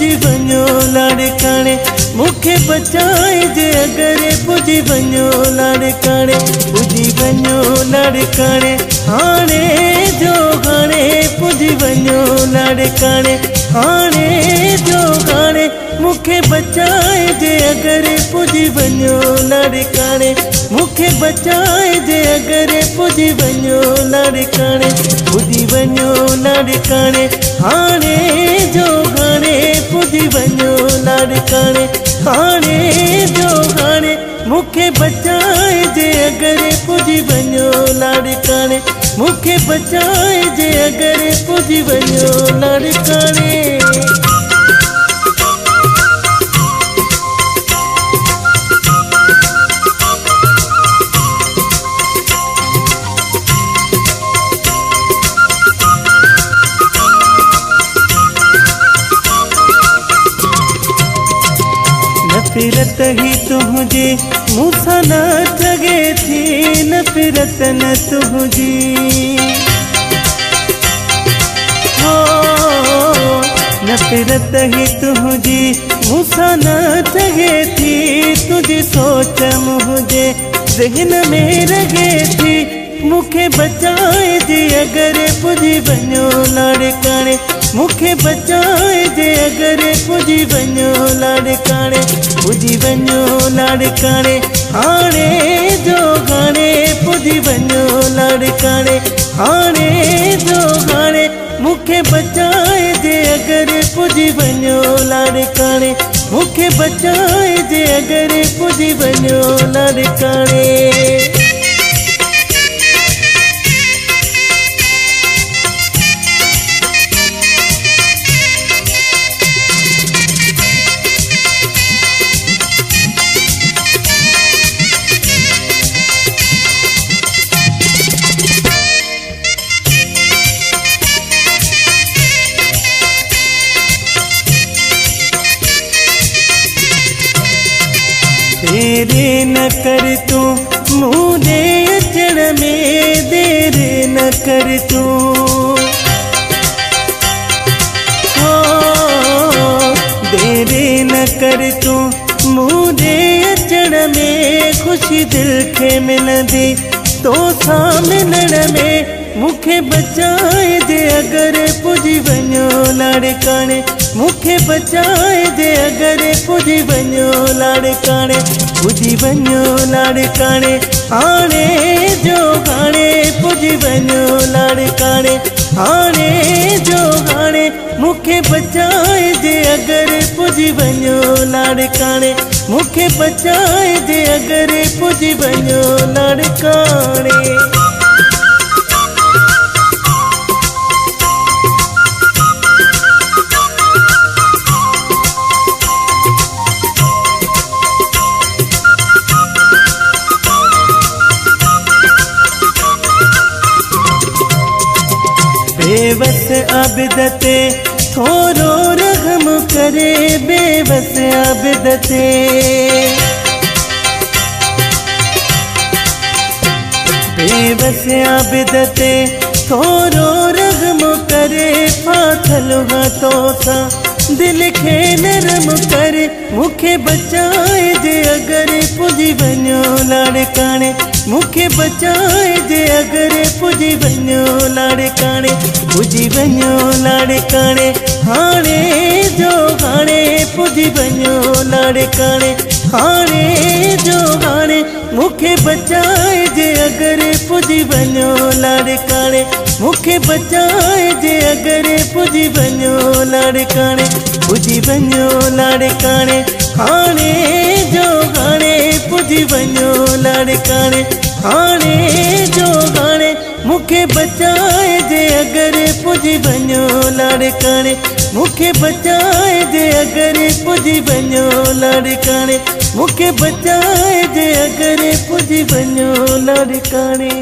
पुजी वञो लाड़काणे मूंखे बचाए जे अगर पुजी वञो लाड़काणे पुजी वञो लाड़काणे हाणे जो हाणे पुजी वञो लाड़काणे हाणे जो हाणे मूंखे बचाए जे अगर पुजी वञो लाड़काणे मूंखे बचाए जे अगर पुजी वञो लाड़काणे पुजी वञो लाड़काणे हाणे जो हाणे पुजी वञो लाड़काणे हाणे जो हाणे मूंखे बचाए जे अगर पुजी वञो लाड़काणे मूंखे बचाए जे अगर पुजी वञो लाड़काणे नफ़रत ही तुझे मूंसां न जगे थी नफ़रत न तुझी हो नफ़रत ही तुझी मूंसां न जगे थी तुझी सोच मुझे ज़हन में रहे थी मूंखे बचाए जे अगर पुजी वञो लाड़काणे मूंखे बचाए जे अगर पुजी वञो लाड़काणे पुजी वञो लाड़काणे हाणे जो हाणे पुजी वञो लाड़काणे हाणे जो हाणे मूंखे बचाए जे अगर पुजी वञो लाड़काणे मूंखे बचाए जे अगर पुजी वञो लाड़काणे देर न कर तू मुझे अचण में देर न कर तू हो देर न कर तू मुझे अचण में खुशी दिल के मिलंदी तो सामन में मूंखे बचाए जे अगर पुजी वञो लाड़काणे मूंखे बचाए जे अगर पुजी वञो लाड़काणे पुजी वञो लाड़काणे हाणे जो हाणे पुजी वञो लाड़काणे हाणे जो हाणे मूंखे बचाए जे अगर पुजी वञो लाड़काणे मूंखे बचाए जे अगर पुजी वञो लाड़काणे बेवस आबिदते थोरो रहम करे बेवस आबिदते बेवस आबिदते थोरो रहम करे फाथल हाथों सां दिल खे नरम करे मूंखे बचाए जे अगर पुजी वञो लाड़काणे मूंखे बचाए जे अगर पुजी वञो लाड़काणे पुजी वञो लाड़काणे हाणे जो हाणे पुजी वञो लाड़काणे हाणे जो हाणे मूंखे बचाए जे अगर पुजी वञो लाड़काणे मूंखे बचाए जे अगर पुजी वञो लाड़काणे पुजी वञो लाड़काणे हाणे जो हाणे पुजी वञो लाड़काणे हाणे जो हाणे मूंखे बचाए जे अगर पुजी वञो लाड़काणे मूंखे बचाए जे अगर पुजी वञो लाड़काणे मूंखे बचाए जे अगर पुजी वञो लाड़काणे।